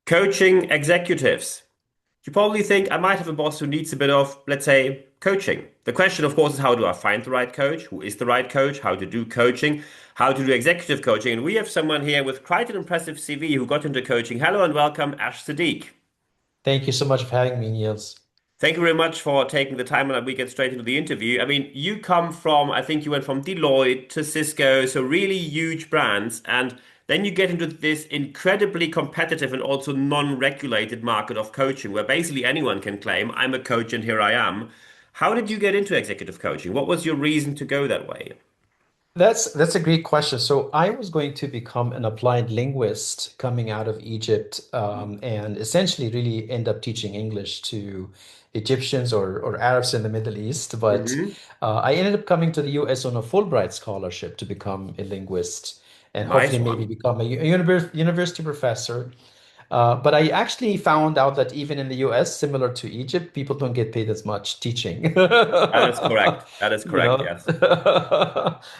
Coaching executives. You probably think I might have a boss who needs a bit of, let's say, coaching. The question, of course, is how do I find the right coach? Who is the right coach? How to do coaching? How to do executive coaching? And we have someone here with quite an impressive CV who got into coaching. Hello and welcome, Ash Seddeek. Thank you so much for having me, Niels. Thank you very much for taking the time and we get straight into the interview. I mean, you come from, I think you went from Deloitte to Cisco, so really huge brands, and then you get into this incredibly competitive and also non-regulated market of coaching, where basically anyone can claim, I'm a coach and here I am. How did you get into executive coaching? What was your reason to go that way? That's a great question. So I was going to become an applied linguist coming out of Egypt, and essentially really end up teaching English to Egyptians or Arabs in the Middle East. But Hmm. I ended up coming to the US on a Fulbright scholarship to become a linguist and Nice hopefully maybe one. become a university professor. But I actually found out that even in the US, similar to Egypt, people don't get paid as much teaching. That is correct. That is You correct, know? yes.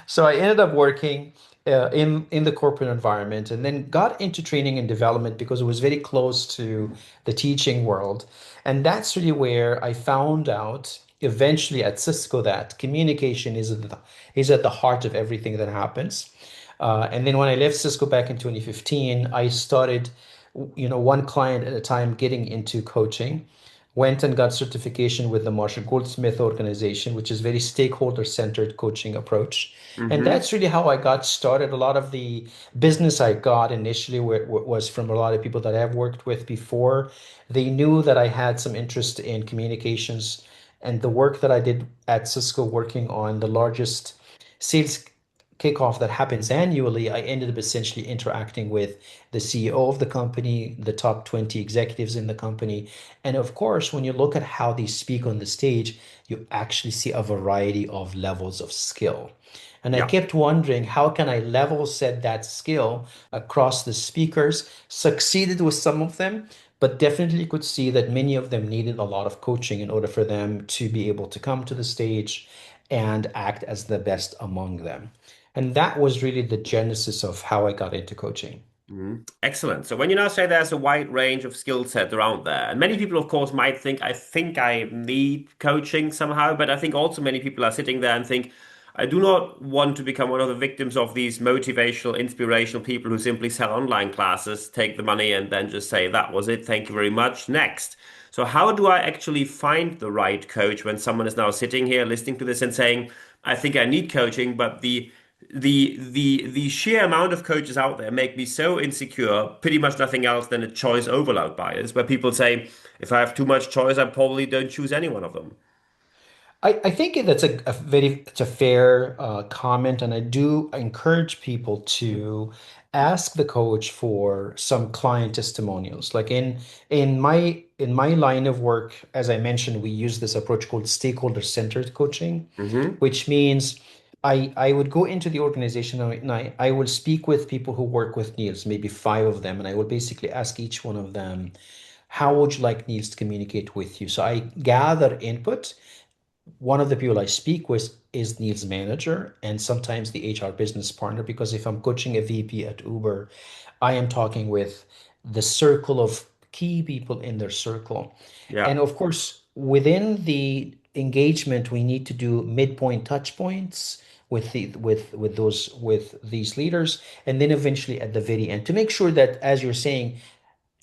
So I ended up working in the corporate environment and then got into training and development because it was very close to the teaching world. And that's really where I found out eventually at Cisco that communication is at the heart of everything that happens. And then when I left Cisco back in 2015, I started, one client at a time getting into coaching. Went and got certification with the Marshall Goldsmith organization, which is very stakeholder-centered coaching approach. And Hmm. that's really how I got started. A lot of the business I got initially was from a lot of people that I've worked with before. They knew that I had some interest in communications and the work that I did at Cisco working on the largest sales kickoff that happens annually. I ended up essentially interacting with the CEO of the company, the top 20 executives in the company. And of course, when you look at how they speak on the stage, you actually see a variety of levels of skill. And I Yeah. kept wondering, how can I level set that skill across the speakers? Succeeded with some of them, but definitely could see that many of them needed a lot of coaching in order for them to be able to come to the stage and act as the best among them. And that was really the genesis of how I got into coaching. Mhm. Excellent. So when you now say there's a wide range of skill sets around there, and many people, of course, might think I need coaching somehow, but I think also many people are sitting there and think, I do not want to become one of the victims of these motivational, inspirational people who simply sell online classes, take the money, and then just say, that was it, thank you very much, next. So how do I actually find the right coach when someone is now sitting here listening to this and saying, I think I need coaching, but the sheer amount of coaches out there make me so insecure, pretty much nothing else than a choice overload bias, where people say, if I have too much choice, I probably don't choose any one of them. I think that's it's a fair comment, and I do encourage people to ask the coach for some client testimonials. Like in my line of work, as I mentioned, we use this approach called stakeholder-centered coaching, Hmm. which means I would go into the organization and I will speak with people who work with Niels, maybe five of them, and I will basically ask each one of them, how would you like Niels to communicate with you? So I gather input. One of the people I speak with is Neil's manager and sometimes the HR business partner, because if I'm coaching a VP at Uber, I am talking with the circle of key people in their circle. Yeah. And of course, within the engagement, we need to do midpoint touch points with these leaders, and then eventually at the very end to make sure that, as you're saying,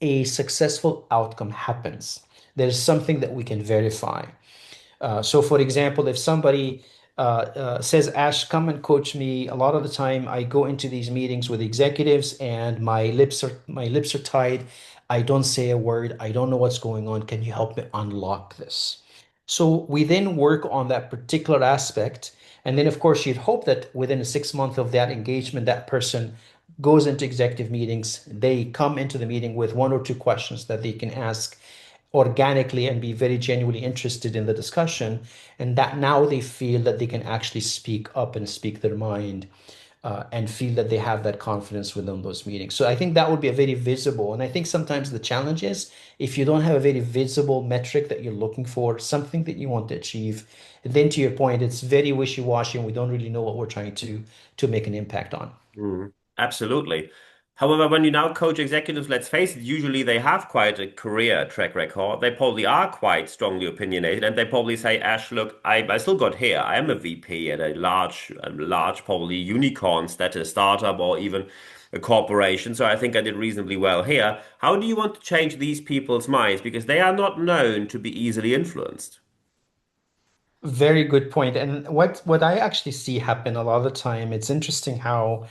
a successful outcome happens. There's something that we can verify. So, for example, if somebody says, Ash, come and coach me, a lot of the time I go into these meetings with executives and my lips are tied. I don't say a word. I don't know what's going on. Can you help me unlock this? So we then work on that particular aspect. And then, of course, you'd hope that within 6 months of that engagement, that person goes into executive meetings. They come into the meeting with one or two questions that they can ask organically and be very genuinely interested in the discussion, and that now they feel that they can actually speak up and speak their mind, and feel that they have that confidence within those meetings. So I think that would be a very visible, and I think sometimes the challenge is if you don't have a very visible metric that you're looking for, something that you want to achieve, then to your point, it's very wishy-washy and we don't really know what we're trying to make an impact on. Mm, absolutely. However, when you now coach executives, let's face it, usually they have quite a career track record. They probably are quite strongly opinionated, and they probably say, Ash, look, I still got here. I am a VP at a large, probably unicorn status startup or even a corporation. So I think I did reasonably well here. How do you want to change these people's minds? Because they are not known to be easily influenced. Very good point. And what I actually see happen a lot of the time, it's interesting how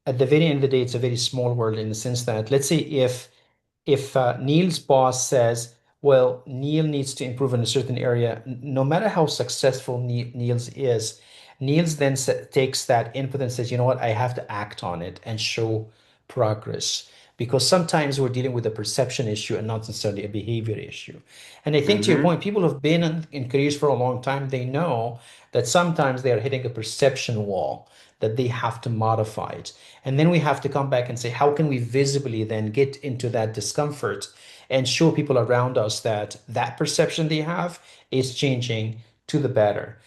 at the very end of the day, it's a very small world in the sense that let's say if Neil's boss says, well, Neil needs to improve in a certain area, no matter how successful Neil's is, Niels then takes that input and says, you know what, I have to act on it and show progress. Because sometimes we're dealing with a perception issue and not necessarily a behavior issue. And I think to your Mm-hmm. point, people who've been in careers for a long time, they know that sometimes they are hitting a perception wall that they have to modify it. And then we have to come back and say, how can we visibly then get into that discomfort and show people around us that that perception they have is changing to the better?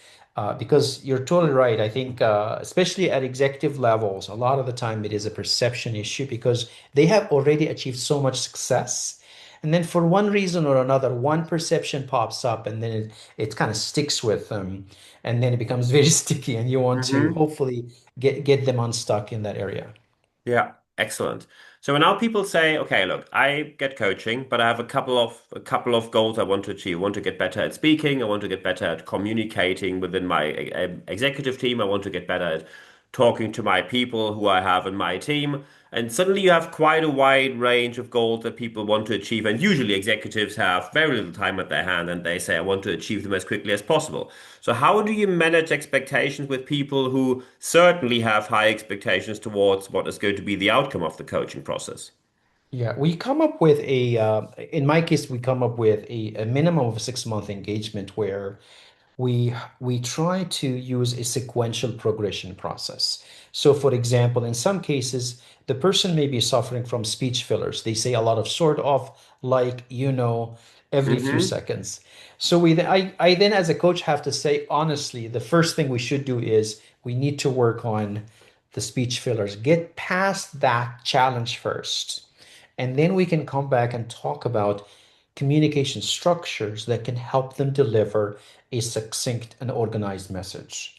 Because you're totally right. I think, especially at executive levels, a lot of the time it is a perception issue because they have already achieved so much success. And then for one reason or another, one perception pops up and then it kind of sticks with them. And then it becomes very sticky, and you want to Mm-hmm. hopefully get them unstuck in that area. Yeah, excellent. So now people say, okay, look, I get coaching, but I have a couple of goals I want to achieve. I want to get better at speaking. I want to get better at communicating within my executive team. I want to get better at talking to my people who I have in my team. And suddenly you have quite a wide range of goals that people want to achieve. And usually executives have very little time at their hand and they say, I want to achieve them as quickly as possible. So how do you manage expectations with people who certainly have high expectations towards what is going to be the outcome of the coaching process? Yeah, we come up with in my case, we come up with a minimum of a 6 month engagement where we try to use a sequential progression process. So, for example, in some cases, the person may be suffering from speech fillers. They say a lot of sort of, like, every few Mm-hmm. seconds. So I then as a coach have to say, honestly, the first thing we should do is we need to work on the speech fillers. Get past that challenge first. And then we can come back and talk about communication structures that can help them deliver a succinct and organized message.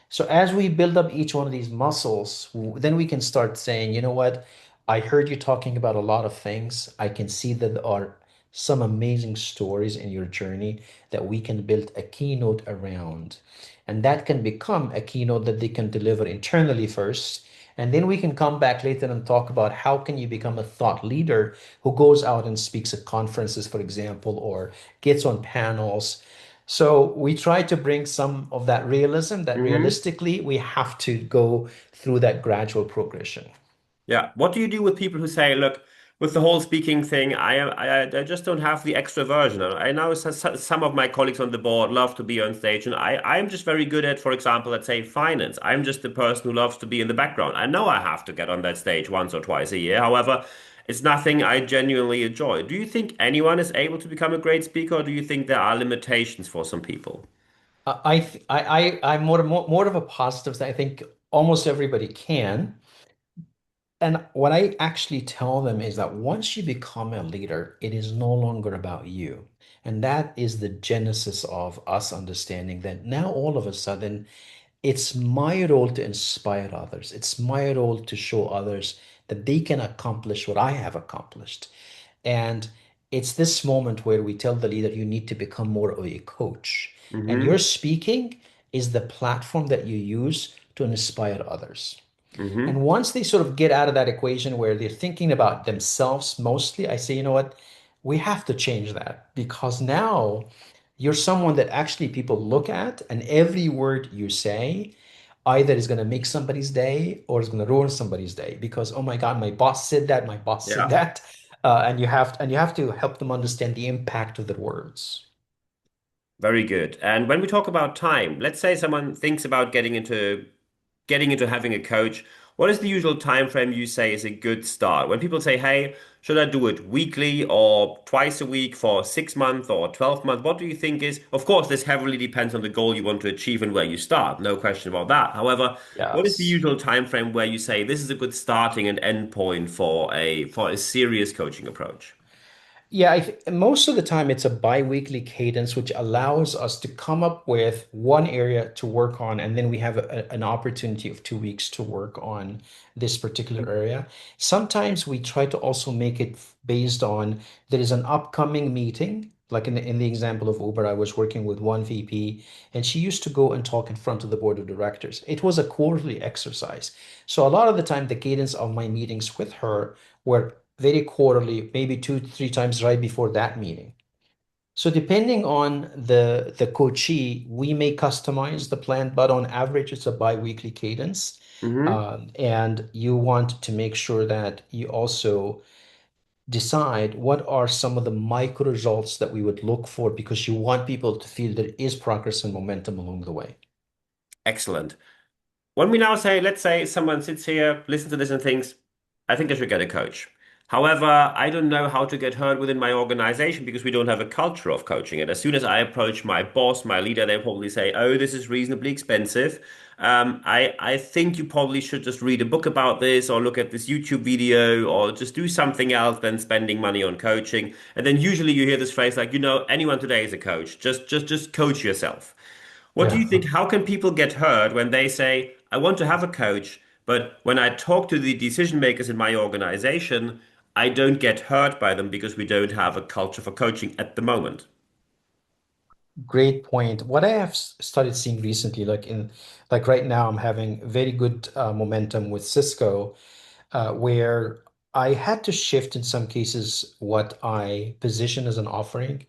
So as we build up each one of these muscles, then we can start saying, you know what? I heard you talking about a lot of things. I can see that there are some amazing stories in your journey that we can build a keynote around. And that can become a keynote that they can deliver internally first. And then we can come back later and talk about how can you become a thought leader who goes out and speaks at conferences, for example, or gets on panels. So we try to bring some of that realism that Mm-hmm. realistically we have to go through that gradual progression. Yeah. What do you do with people who say, look, with the whole speaking thing, I just don't have the extroversion. I know some of my colleagues on the board love to be on stage, and I'm just very good at, for example, let's say finance. I'm just the person who loves to be in the background. I know I have to get on that stage once or twice a year. However, it's nothing I genuinely enjoy. Do you think anyone is able to become a great speaker, or do you think there are limitations for some people? I'm more of a positive. I think almost everybody can. And what I actually tell them is that once you become a leader, it is no longer about you. And that is the genesis of us understanding that now all of a sudden it's my role to inspire others. It's my role to show others that they can accomplish what I have accomplished. And it's this moment where we tell the leader, you need to become more of a coach. And your Mm-hmm. speaking is the platform that you use to inspire others. And Mm-hmm. once they sort of get out of that equation where they're thinking about themselves mostly, I say, you know what? We have to change that because now you're someone that actually people look at, and every word you say either is going to make somebody's day or is going to ruin somebody's day because, oh my God, my boss said that, my boss said Yeah. that. And you have to help them understand the impact of their words. Very good. And when we talk about time, let's say someone thinks about getting into having a coach. What is the usual time frame you say is a good start? When people say, hey, should I do it weekly or twice a week for 6 months or 12 months? What do you think is, of course, this heavily depends on the goal you want to achieve and where you start. No question about that. However, what is the Yes. usual time frame where you say this is a good starting and end point for a serious coaching approach? Yeah, most of the time it's a bi-weekly cadence, which allows us to come up with one area to work on, and then we have an opportunity of 2 weeks to work on this particular area. Sometimes we try to also make it based on there is an upcoming meeting. Like in the example of Uber, I was working with one VP, and she used to go and talk in front of the board of directors. It was a quarterly exercise. So a lot of the time, the cadence of my meetings with her were very quarterly, maybe two, three times right before that meeting. So depending on the coachee, we may customize the plan, but on average, it's a bi-weekly cadence. Hmm. And you want to make sure that you also decide what are some of the micro results that we would look for because you want people to feel there is progress and momentum along the way. Excellent. When we now say, let's say someone sits here, listens to this and thinks, I think I should get a coach. However, I don't know how to get heard within my organization because we don't have a culture of coaching. And as soon as I approach my boss, my leader, they probably say, oh, this is reasonably expensive. I think you probably should just read a book about this or look at this YouTube video or just do something else than spending money on coaching. And then usually you hear this phrase like, anyone today is a coach. Just coach yourself. What do Yeah. you think? How can people get heard when they say, I want to have a coach, but when I talk to the decision makers in my organization, I don't get heard by them because we don't have a culture for coaching at the moment? Great point. What I have started seeing recently, like right now, I'm having very good momentum with Cisco, where I had to shift in some cases what I position as an offering.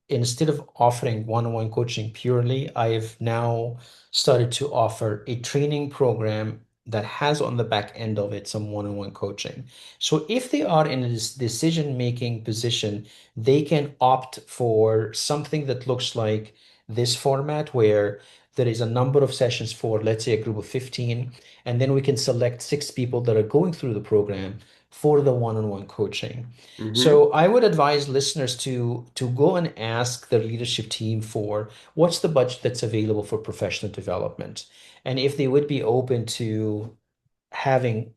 Instead of offering one-on-one coaching purely, I've now started to offer a training program that has on the back end of it some one-on-one coaching. So if they are in a decision-making position, they can opt for something that looks like this format where there is a number of sessions for, let's say, a group of 15, and then we can select 6 people that are going through the program for the one-on-one coaching. Hmm. So I would advise listeners to go and ask their leadership team for what's the budget that's available for professional development, and if they would be open to having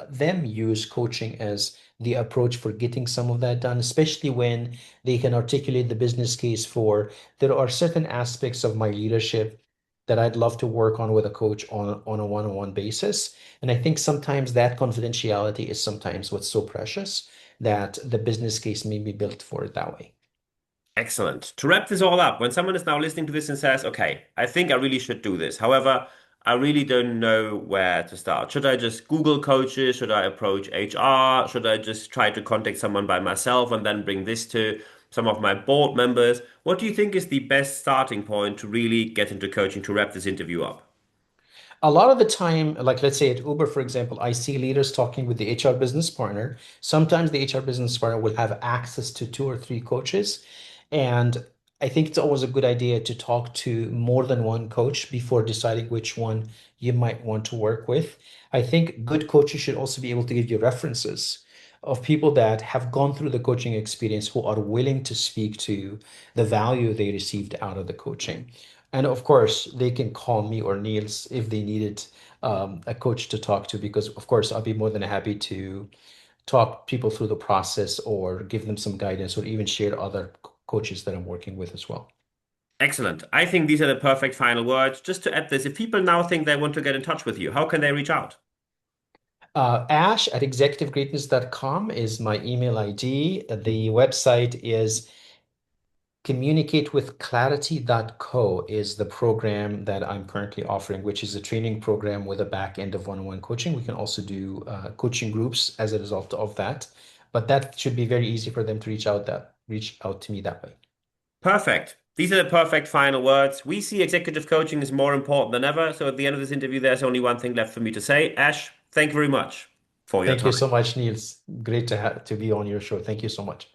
them use coaching as the approach for getting some of that done, especially when they can articulate the business case for there are certain aspects of my leadership that I'd love to work on with a coach on a one-on-one basis. And I think sometimes that confidentiality is sometimes what's so precious that the business case may be built for it that way. Excellent. To wrap this all up, when someone is now listening to this and says, okay, I think I really should do this. However, I really don't know where to start. Should I just Google coaches? Should I approach HR? Should I just try to contact someone by myself and then bring this to some of my board members? What do you think is the best starting point to really get into coaching to wrap this interview up? A lot of the time, like let's say at Uber, for example, I see leaders talking with the HR business partner. Sometimes the HR business partner will have access to two or three coaches. And I think it's always a good idea to talk to more than one coach before deciding which one you might want to work with. I think good coaches should also be able to give you references of people that have gone through the coaching experience who are willing to speak to the value they received out of the coaching. And of course, they can call me or Niels if they needed a coach to talk to, because of course, I'll be more than happy to talk people through the process or give them some guidance or even share other coaches that I'm working with as well. Excellent. I think these are the perfect final words. Just to add this, if people now think they want to get in touch with you, how can they reach out? Ash at executivegreatness.com is my email ID. The website is communicatewithclarity.co is the program that I'm currently offering, which is a training program with a back end of one-on-one coaching. We can also do coaching groups as a result of that, but that should be very easy for them to reach out to me that way. Perfect. These are the perfect final words. We see executive coaching is more important than ever. So at the end of this interview, there's only one thing left for me to say. Ash, thank you very much for your Thank you time. so much, Niels. Great to be on your show. Thank you so much.